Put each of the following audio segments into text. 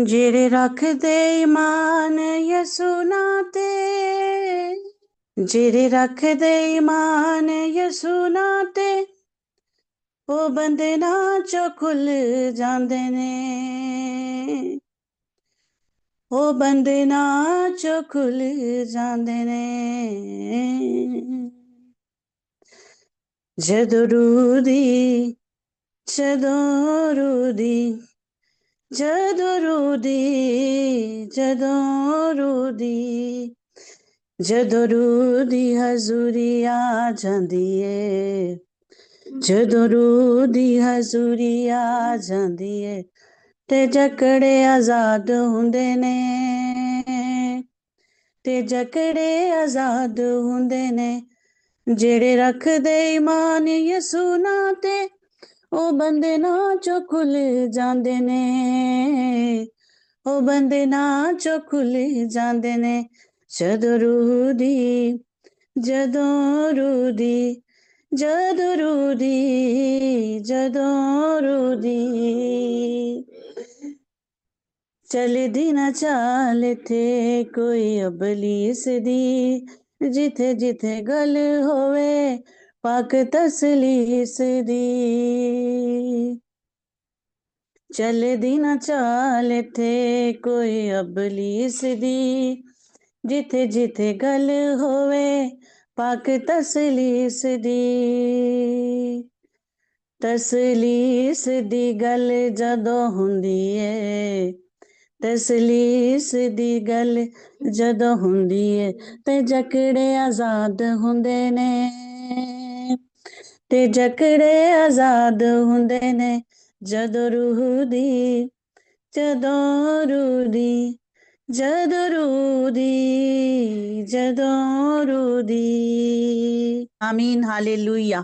ਜਿਹੜੇ ਰੱਖਦੇ ਈਮਾਨ ਯਿਸੂ ਨਾਂ ਤੇ, ਜਿਹੜੇ ਰੱਖਦੇ ਈਮਾਨ ਯਿਸੂ ਨਾਂ ਤੇ, ਉਹ ਬੰਧਨਾਂ ਚੋਂ ਖੁੱਲ ਜਾਂਦੇ ਨੇ, ਉਹ ਬੰਧਨਾਂ ਚੋਂ ਖੁੱਲ ਜਾਂਦੇ ਨੇ। ਜਦੋਂ ਰੂਹ ਦੀ, ਜਦੋਂ ਰੂਹ ਦੀ, ਜਦੋਂ ਰੂਹ ਦੀ, ਜਦੋਂ ਰੂਹ ਦੀ, ਜਦੋਂ ਰੂਹ ਦੀ ਹਜ਼ੂਰੀ ਆ ਜਾਂਦੀ ਏ, ਜਦੋਂ ਰੂਹ ਦੀ ਹਜ਼ੂਰੀ ਆ ਜਾਂਦੀ ਏ, ਤੇ ਜਕੜੇ ਆਜ਼ਾਦ ਹੁੰਦੇ ਨੇ, ਤੇ ਜਕੜੇ ਆਜ਼ਾਦ ਹੁੰਦੇ ਨੇ। ਜਿਹੜੇ ਰੱਖਦੇ ਈਮਾਨ ਯਿਸੂ ਨਾਂ ਤੇ, ਉਹ ਬੰਧਨਾਂ ਚੋਂ ਖੁੱਲ ਜਾਂਦੇ ਨੇ, ਉਹ ਬੰਧਨਾਂ ਚੋਂ ਖੁੱਲ ਜਾਂਦੇ ਨੇ। ਜਦੋਂ ਰੂਹ ਦੀ, ਜਦੋਂ ਰੂਹ ਦੀ, ਜਦੋਂ ਰੂਹ ਦੀ, ਜਦੋਂ ਰੂਹ ਦੀ, ਚਲਦੀ ਨਾ ਚਾਲ ਇੱਥੇ ਕੋਈ ਅਬਲੀਸ ਦੀ, ਜਿੱਥੇ ਜਿੱਥੇ ਗੱਲ ਹੋਵੇ ਪਾਕ ਤਸਲੀਸ ਦੀ। ਚਲਦੀ ਨਾ ਚਾਲ ਇੱਥੇ ਕੋਈ ਅਬਲੀਸ ਦੀ, ਜਿੱਥੇ ਜਿੱਥੇ ਗੱਲ ਹੋਵੇ ਪਾਕ ਤਸਲੀਸ ਦੀ। ਤਸਲੀਸ ਦੀ ਗੱਲ ਜਦੋਂ ਹੁੰਦੀ ਏ, ਤਸਲੀਸ ਦੀ ਗੱਲ ਜਦੋਂ ਹੁੰਦੀ ਏ, ਤੇ ਜਕੜੇ ਆਜ਼ਾਦ ਹੁੰਦੇ ਨੇ, ਤੇ ਜਕੜੇ ਆਜ਼ਾਦ ਹੁੰਦੇ ਨੇ। ਜਦੋਂ ਰੂਹ ਦੀ, ਜਦੋਂ ਰੂਹ ਦੀ, ਜਦੋਂ ਰੂਹ ਦੀ, ਜਦੋਂ ਰੂਹ ਦੀ। ਆਮੀਨ, ਹਾਲੇਲੂਇਆ।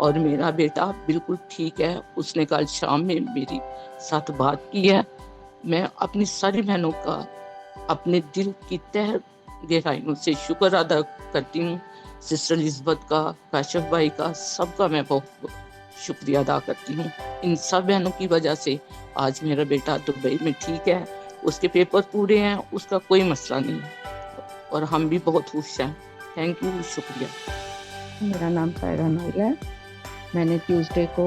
اور میرا بیٹا بالکل ٹھیک ہے. اس نے کل شام میں میری ساتھ بات کی ہے. میں اپنی ساری بہنوں کا اپنے دل کی تہ گہرائیوں سے شکر ادا کرتی ہوں. سسٹر الزبتھ کا، کاشف بھائی کا، سب کا میں بہت شکریہ ادا کرتی ہوں. ان سب بہنوں کی وجہ سے آج میرا بیٹا دبئی میں ٹھیک ہے. اس کے پیپر پورے ہیں، اس کا کوئی مسئلہ نہیں ہے، اور ہم بھی بہت خوش ہیں. تھینک یو، شکریہ. میرا نام سائرہ نوئل ہے. میں نے ٹیوزڈے کو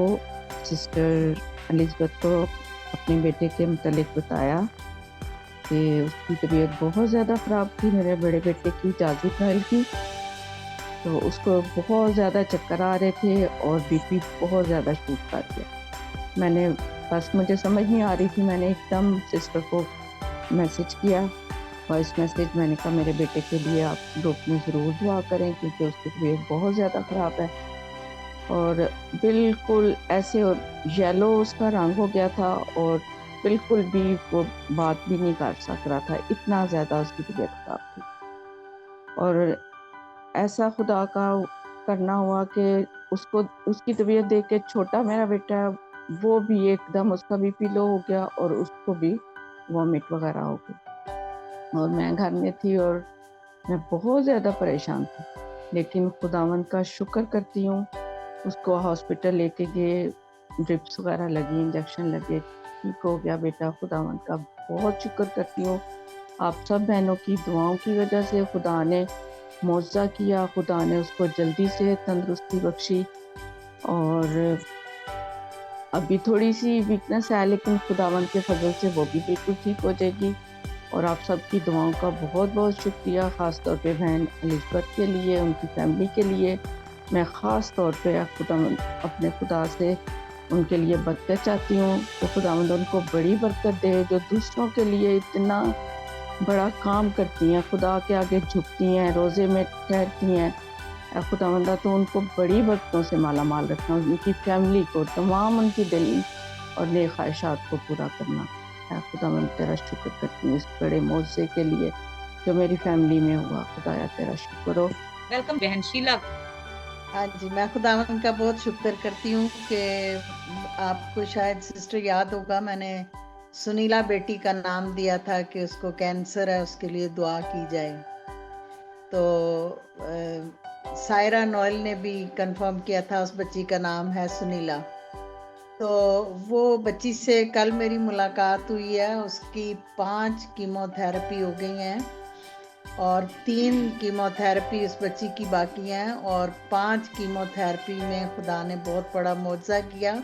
سسٹر الزبتھ کو اپنے بیٹے کے متعلق بتایا کہ اس کی طبیعت بہت زیادہ خراب تھی. میرے بڑے بیٹے کی جازب نوئل کی، تو اس کو بہت زیادہ چکر آ رہے تھے اور بی پی بہت زیادہ شوٹ کر گیا. میں نے بس مجھے سمجھ نہیں آ رہی تھی، میں نے ایک دم سسٹر کو میسج کیا، وائس میسج. میں نے کہا میرے بیٹے کے لیے آپ گروپ میں ضرور دعا کریں کیونکہ اس کی طبیعت بہت زیادہ خراب ہے. اور بالکل ایسے یلو اس کا رنگ ہو گیا تھا اور بالکل بھی وہ بات بھی نہیں کر سک رہا تھا، اتنا زیادہ اس کی طبیعت خراب تھی. اور ایسا خدا کا کرنا ہوا کہ اس کی طبیعت دیکھ کے چھوٹا میرا بیٹا ہے وہ بھی ایک دم اس کا بی پی لو ہو گیا اور اس کو بھی وامٹ وغیرہ ہو گئی. اور میں گھر میں تھی اور میں بہت زیادہ پریشان تھی، لیکن خداوند کا شکر کرتی ہوں. اس کو ہاسپٹل لے کے گئے، ڈرپس وغیرہ لگی، انجیکشن لگے، ٹھیک ہو گیا بیٹا. خداوند کا بہت شکر کرتی ہوں. آپ سب بہنوں کی دعاؤں کی وجہ سے خدا نے معجزہ کیا، خدا نے اس کو جلدی سے تندرستی بخشی. اور ابھی تھوڑی سی ویکنس ہے لیکن خداوند کے فضل سے وہ بھی بالکل ٹھیک ہو جائے گی. اور آپ سب کی دعاؤں کا بہت بہت شکریہ، خاص طور پہ بہن الزبتھ کے لیے، ان کی فیملی کے لیے. میں خاص طور پہ اپنے خدا سے ان کے لیے برکت چاہتی ہوں کہ خداوند ان کو بڑی برکت دے، جو دوسروں کے لیے اتنا بڑا کام کرتی ہیں، خدا کے آگے جھکتی ہیں، روزے میں ٹھہرتی ہیں. اے خداوندہ تو ان کو بڑی برکتوں سے مالا مال رکھنا، ان کی فیملی کو، تمام ان کی دلی اور نیک خواہشات کو پورا کرنا. اے خداوند تیرا شکر کرتی ہوں اس بڑے معجزے کے لیے جو میری فیملی میں ہوا. خدایا تیرا شکر ہو. ویلکم بہن شیلا. ہاں جی، میں خداوند کا بہت شکر کرتی ہوں کہ آپ کو شاید سسٹر یاد ہوگا، میں نے سنیلا بیٹی کا نام دیا تھا کہ اس کو کینسر ہے، اس کے لیے دعا کی جائے. تو سائرہ نوئل نے بھی کنفرم کیا تھا، اس بچی کا نام ہے سنیلا. تو وہ بچی سے کل میری ملاقات ہوئی ہے. اس کی 5 کیمو تھراپی ہو گئی ہیں اور 3 کیمو تھراپی اس بچی کی باقی ہیں، اور 5 کیمو تھراپی میں خدا نے بہت بڑا معجزہ کیا.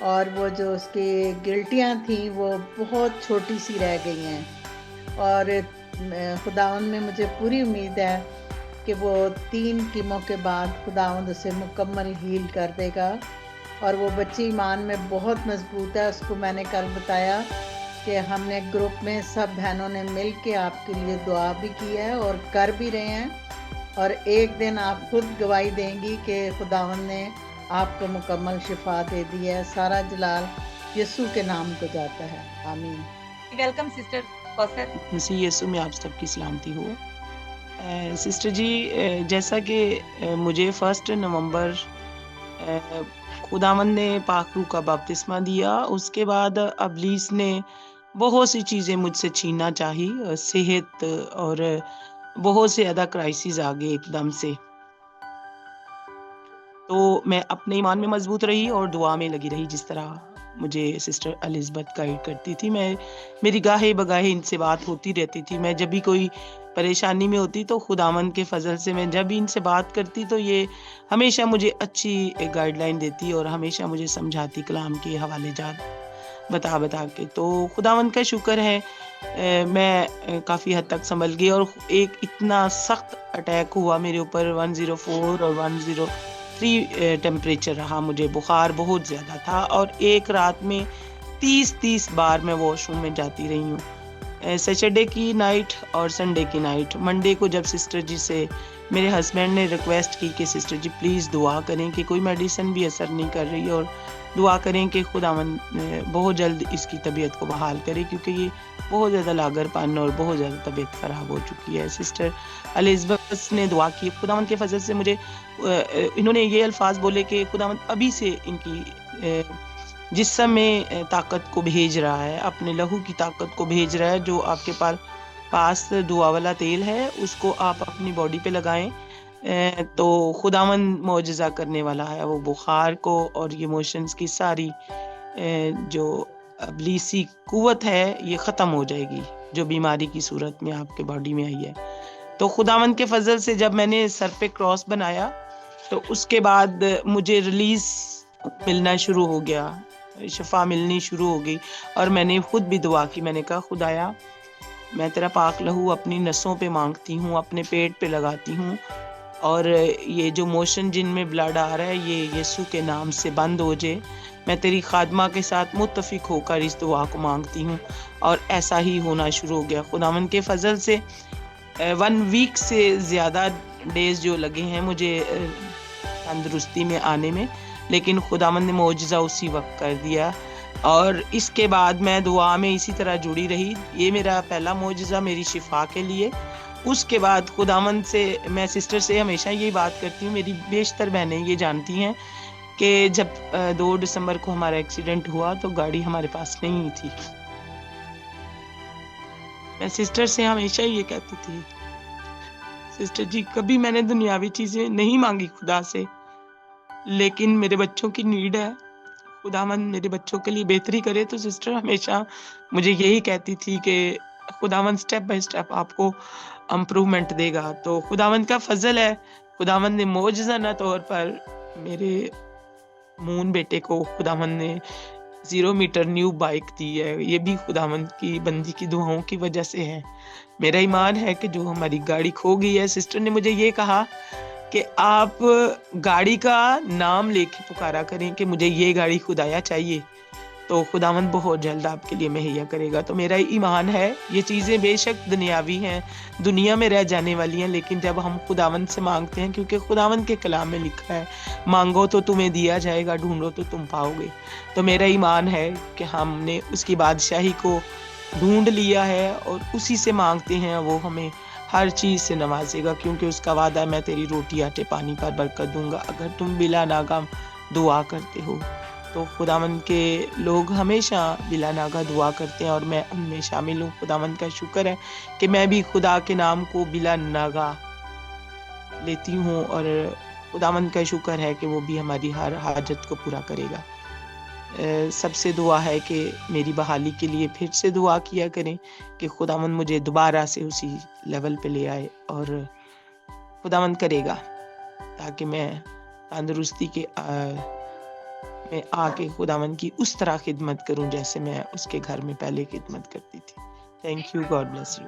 اور وہ جو اس کی گلٹیاں تھیں وہ بہت چھوٹی سی رہ گئی ہیں. اور خداوند میں مجھے پوری امید ہے کہ وہ 3 کیمو کے بعد خداوند اسے مکمل ہیل کر دے گا. اور وہ بچی ایمان میں بہت مضبوط ہے. اس کو میں نے کل بتایا کہ ہم نے گروپ میں سب بہنوں نے مل کے آپ کے لیے دعا بھی کی ہے اور کر بھی رہے ہیں، اور ایک دن آپ خود گواہی دیں گی کہ خداوند نے آپ کو مکمل شفا دے دی ہے. سارا جلال یسوع کے نام کو جاتا ہے. آمین. ویلکم سسٹر کوثر. مسیح یسوع میں آپ سب کی سلامتی ہو. سسٹر جی، جیسا کہ مجھے 1 نومبر خداوند نے پاک روح کا بپتسمہ دیا، اس کے بعد ابلیس نے بہت سی چیزیں مجھ سے چھیننا چاہی، صحت اور بہت سے زیادہ کرائسس آ گئے ایک دم سے. تو میں اپنے ایمان میں مضبوط رہی اور دعا میں لگی رہی، جس طرح مجھے سسٹر الزبتھ گائیڈ کرتی تھی. میری گاہے بگاہے ان سے بات ہوتی رہتی تھی. میں جب بھی کوئی پریشانی میں ہوتی تو خداوند کے فضل سے میں جب بھی ان سے بات کرتی تو یہ ہمیشہ مجھے اچھی گائیڈ لائن دیتی اور ہمیشہ مجھے سمجھاتی کلام کے حوالے جات بتا کے. تو خداوند کا شکر ہے میں کافی حد تک سنبھل گئی. اور ایک اتنا سخت اٹیک ہوا میرے اوپر، 104 اور 103 ٹیمپریچر رہا، مجھے بخار بہت زیادہ تھا، اور ایک رات میں 30 بار میں واش روم میں جاتی رہی ہوں. سیٹرڈے کی نائٹ اور سنڈے کی نائٹ. منڈے کو جب سسٹر جی سے میرے ہسبینڈ نے ریکویسٹ کی کہ سسٹر جی پلیز دعا کریں کہ کوئی میڈیسن بھی اثر نہیں کر رہی اور دعا کریں کہ خداوند بہت جلد اس کی طبیعت کو بحال کرے کیونکہ یہ بہت زیادہ لاغر پن اور بہت زیادہ طبیعت خراب ہو چکی ہے. سسٹر الزبتھ نے دعا کی. خداوند کے فضل سے مجھے انہوں نے یہ الفاظ بولے کہ خداوند ابھی سے ان کی جسم میں طاقت کو بھیج رہا ہے, اپنے لہو کی طاقت کو بھیج رہا ہے. جو آپ کے پاس دعا والا تیل ہے اس کو آپ اپنی باڈی پہ لگائیں تو خداوند معجزہ کرنے والا ہے. وہ بخار کو اور یہ موشنز کی ساری جو ابلیسی قوت ہے یہ ختم ہو جائے گی جو بیماری کی صورت میں آپ کے باڈی میں آئی ہے. تو خداوند کے فضل سے جب میں نے سر پہ کراس بنایا تو اس کے بعد مجھے ریلیز ملنا شروع ہو گیا, شفا ملنی شروع ہو گئی. اور میں نے خود بھی دعا کی. میں نے کہا خدایا میں تیرا پاک لہو اپنی نسوں پہ مانگتی ہوں, اپنے پیٹ پہ لگاتی ہوں, اور یہ جو موشن جن میں بلڈ آ رہا ہے یہ یسوع کے نام سے بند ہو جائے. میں تیری خادمہ کے ساتھ متفق ہو کر اس دعا کو مانگتی ہوں اور ایسا ہی ہونا شروع ہو گیا. خداوند کے فضل سے 1 ویک سے زیادہ ڈیز جو لگے ہیں مجھے تندرستی میں آنے میں, لیکن خداوند نے معجزہ اسی وقت کر دیا. اور اس کے بعد میں دعا میں اسی طرح جڑی رہی. یہ میرا پہلا معجزہ میری شفا کے لیے. اس کے بعد خداوند سے میں سسٹر سے ہمیشہ یہی بات کرتی ہوں, میری بیشتر بہنیں یہ جانتی ہیں کہ جب 2 دسمبر کو ہمارا ایکسیڈنٹ ہوا تو گاڑی ہمارے پاس نہیں تھی. میں سسٹر سے ہمیشہ یہ کہتی تھی سسٹر جی کبھی میں نے دنیاوی چیزیں نہیں مانگی خدا سے, لیکن میرے بچوں کی نیڈ ہے, خداوند میرے بچوں کے لیے بہتری کرے. تو سسٹر ہمیشہ مجھے یہی کہتی تھی کہ خداوند سٹیپ بائی سٹیپ آپ کو امپروومنٹ دے گا. تو خداوند کا فضل ہے, خداوند نے معجزانہ طور پر میرے مون بیٹے کو خداوند نے 0 میٹر نیو بائک دی ہے. یہ بھی خداوند کی بندی کی دعاؤں کی وجہ سے ہے. میرا ایمان ہے کہ جو ہماری گاڑی کھو گئی ہے, سسٹر نے مجھے یہ کہا کہ آپ گاڑی کا نام لے کے پکارا کریں کہ مجھے یہ گاڑی خدایا چاہیے تو خداوند بہت جلد آپ کے لیے مہیا کرے گا. تو میرا ایمان ہے یہ چیزیں بے شک دنیاوی ہیں, دنیا میں رہ جانے والی ہیں, لیکن جب ہم خداوند سے مانگتے ہیں, کیونکہ خداوند کے کلام میں لکھا ہے مانگو تو تمہیں دیا جائے گا, ڈھونڈو تو تم پاؤ گے. تو میرا ایمان ہے کہ ہم نے اس کی بادشاہی کو ڈھونڈ لیا ہے اور اسی سے مانگتے ہیں, وہ ہمیں ہر چیز سے نوازے گا, کیونکہ اس کا وعدہ ہے میں تیری روٹی آٹے پانی پر برکت دوں گا اگر تم بلا ناغہ دعا کرتے ہو. تو خداوند کے لوگ ہمیشہ بلا ناغہ دعا کرتے ہیں اور میں ان میں شامل ہوں. خداوند کا شکر ہے کہ میں بھی خدا کے نام کو بلا ناغہ لیتی ہوں, اور خداوند کا شکر ہے کہ وہ بھی ہماری ہر حاجت کو پورا کرے گا. سب سے دعا ہے کہ میری بحالی کے لیے پھر سے دعا کیا کریں کہ خداوند مجھے دوبارہ سے اسی لیول پہ لے آئے, اور خداوند کرے گا تاکہ میں تندرستی کے میں آ کے خداوند کی اس طرح خدمت کروں جیسے میں اس کے گھر میں پہلے خدمت کرتی تھی. Thank you, God bless you.